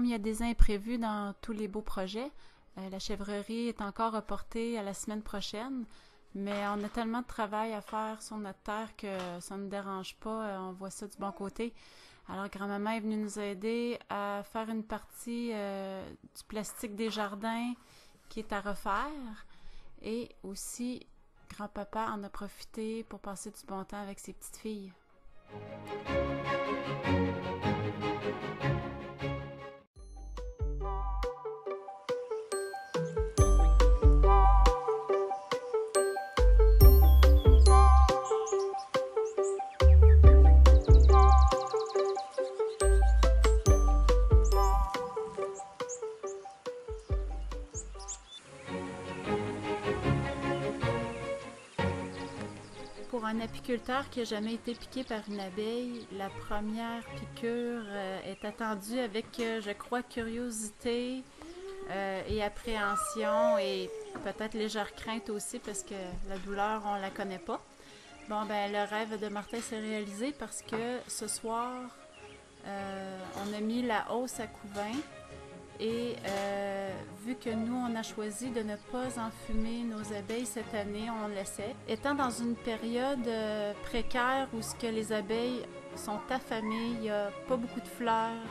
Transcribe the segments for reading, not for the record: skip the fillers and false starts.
comme il y a des imprévus dans tous les beaux projets, la chèvrerie est encore reportée à la semaine prochaine, mais on a tellement de travail à faire sur notre terre que ça ne nous dérange pas, on voit ça du bon côté. Alors, grand-maman est venue nous aider à faire une partie du plastique des jardins qui est à refaire. Et aussi, grand-papa en a profité pour passer du bon temps avec ses petites filles. Pour un apiculteur qui n'a jamais été piqué par une abeille, la première piqûre est attendue avec, je crois, curiosité et appréhension et peut-être légère crainte aussi parce que la douleur, on la connaît pas. Bon, ben le rêve de Martin s'est réalisé parce que ce soir, on a mis la hausse à couvain. Et vu que nous, on a choisi de ne pas enfumer nos abeilles cette année, on l'essaie. Étant dans une période précaire où ce que les abeilles sont affamées, il n'y a pas beaucoup de fleurs,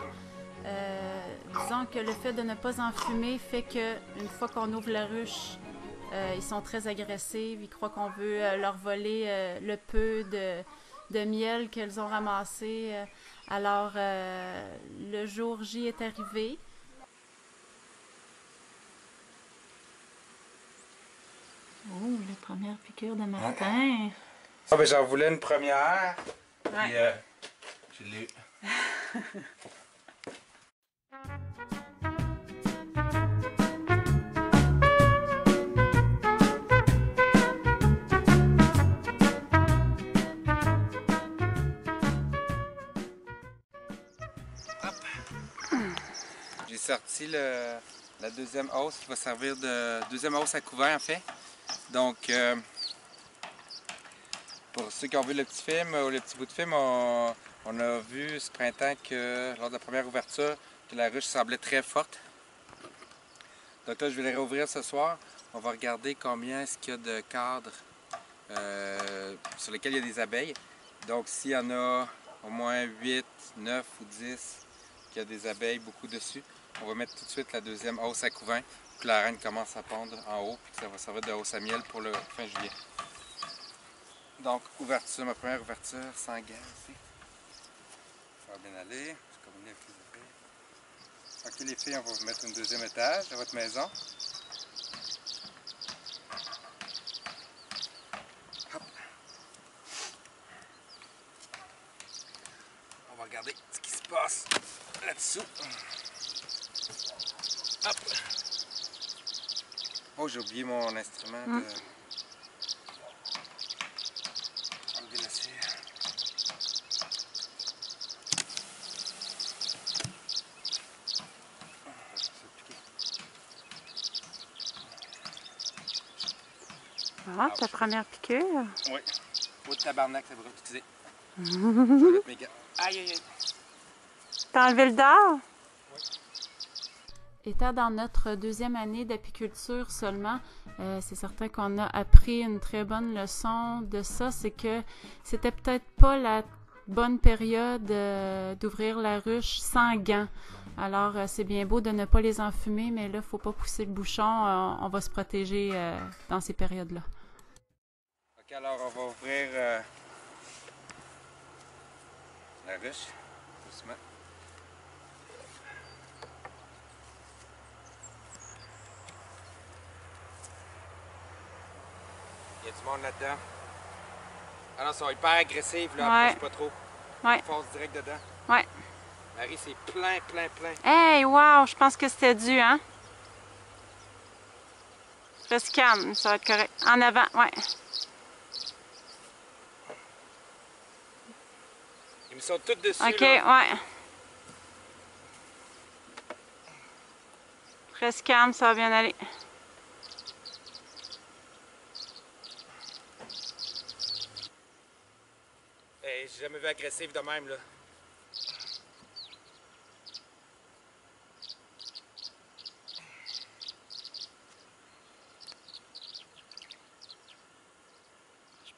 disons que le fait de ne pas enfumer fait qu'une fois qu'on ouvre la ruche, ils sont très agressifs, ils croient qu'on veut leur voler le peu de miel qu'elles ont ramassé. Alors, le jour J est arrivé. Oh, la première piqûre de Martin. Ah ben j'en voulais une première. Ouais. Puis je l'ai eu. Hop. J'ai sorti la deuxième hausse qui va servir de deuxième hausse à couvert en fait. Donc pour ceux qui ont vu le petit film ou le petit bout de film, on a vu ce printemps que lors de la première ouverture que la ruche semblait très forte. Donc là je vais les rouvrir ce soir. On va regarder combien est-ce qu'il y a de cadres sur lesquels il y a des abeilles. Donc s'il y en a au moins 8, 9 ou 10 qui a des abeilles beaucoup dessus, on va mettre tout de suite la deuxième hausse à couvain pour que la reine commence à pondre en haut puis que ça va servir de hausse à miel pour le fin juillet. Donc ouverture, ma première ouverture sans gaz ici. Ça va bien aller, je communique avec les abeilles. Ok les filles, on va vous mettre une deuxième étage à votre maison. Hop. On va regarder ce qui se passe là-dessous. Hop. Oh, j'ai oublié mon instrument de... enlever la cire. Ah, ta première piqûre. Oui. Oh, tabarnak, ça brûle. Excusez. Je vais mettre mes gants. Aïe, aïe, aïe. T'as enlevé le dard? Oui. Étant dans notre deuxième année d'apiculture seulement, c'est certain qu'on a appris une très bonne leçon de ça. C'est que c'était peut-être pas la bonne période d'ouvrir la ruche sans gants. Alors, c'est bien beau de ne pas les enfumer, mais là, il ne faut pas pousser le bouchon. On va se protéger dans ces périodes-là. Ok, alors on va ouvrir la ruche, doucement. Il y a du monde là-dedans. Ah non, ils sont hyper agressifs, là, Ouais. approche pas trop. Ouais. On fonce direct dedans. Ouais. Marie, c'est plein, plein, plein. Hey, wow, je pense que c'était dû, hein? Reste calme, ça va être correct. En avant, ouais. Ils me sont tous dessus, OK, là. ouais. Reste calme, ça va bien aller. Hey, j'ai jamais vu agressif de même, là.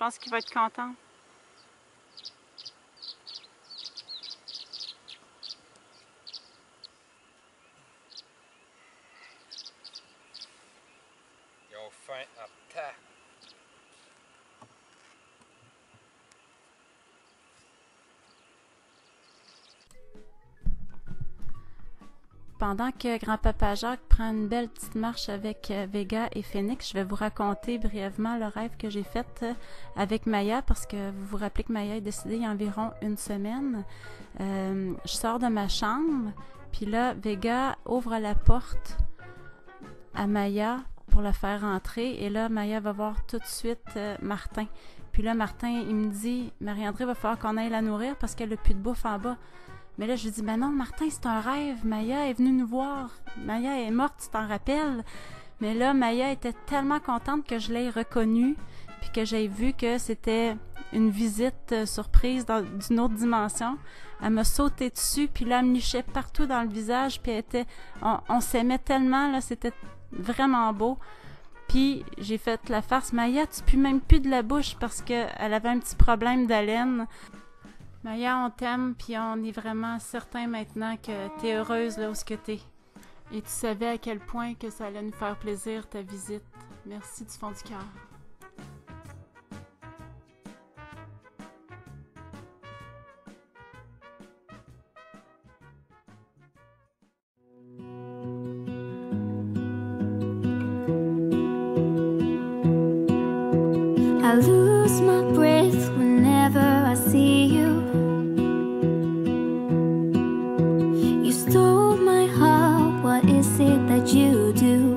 pense qu'il va être content. Ils ont faim en tas. Pendant que grand-papa Jacques prend une belle petite marche avec Vega et Phoenix, je vais vous raconter brièvement le rêve que j'ai fait avec Maya, parce que vous vous rappelez que Maya est décédée il y a environ une semaine. Je sors de ma chambre, puis là, Vega ouvre la porte à Maya pour la faire entrer, et là, Maya va voir tout de suite Martin. Puis là, Martin, il me dit, « Marie-André, va falloir qu'on aille la nourrir parce qu'elle n'a plus de bouffe en bas. » Mais là, je lui dis, ben non, Martin, c'est un rêve. Maya est venue nous voir. Maya est morte, tu t'en rappelles. Mais là, Maya était tellement contente que je l'ai reconnue, puis que j'ai vu que c'était une visite surprise d'une autre dimension. Elle m'a sauté dessus, puis là, elle me lichait partout dans le visage, puis on s'aimait tellement, là, c'était vraiment beau. Puis j'ai fait la farce, Maya, tu pues même plus de la bouche parce qu'elle avait un petit problème d'haleine. Maya, on t'aime, puis on est vraiment certain maintenant que t'es heureuse là où ce que t'es. Et tu savais à quel point que ça allait nous faire plaisir ta visite. Merci du fond du cœur. I lose my breath whenever I see you. You stole my heart, what is it that you do?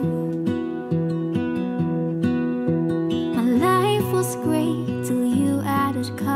My life was great till you added color.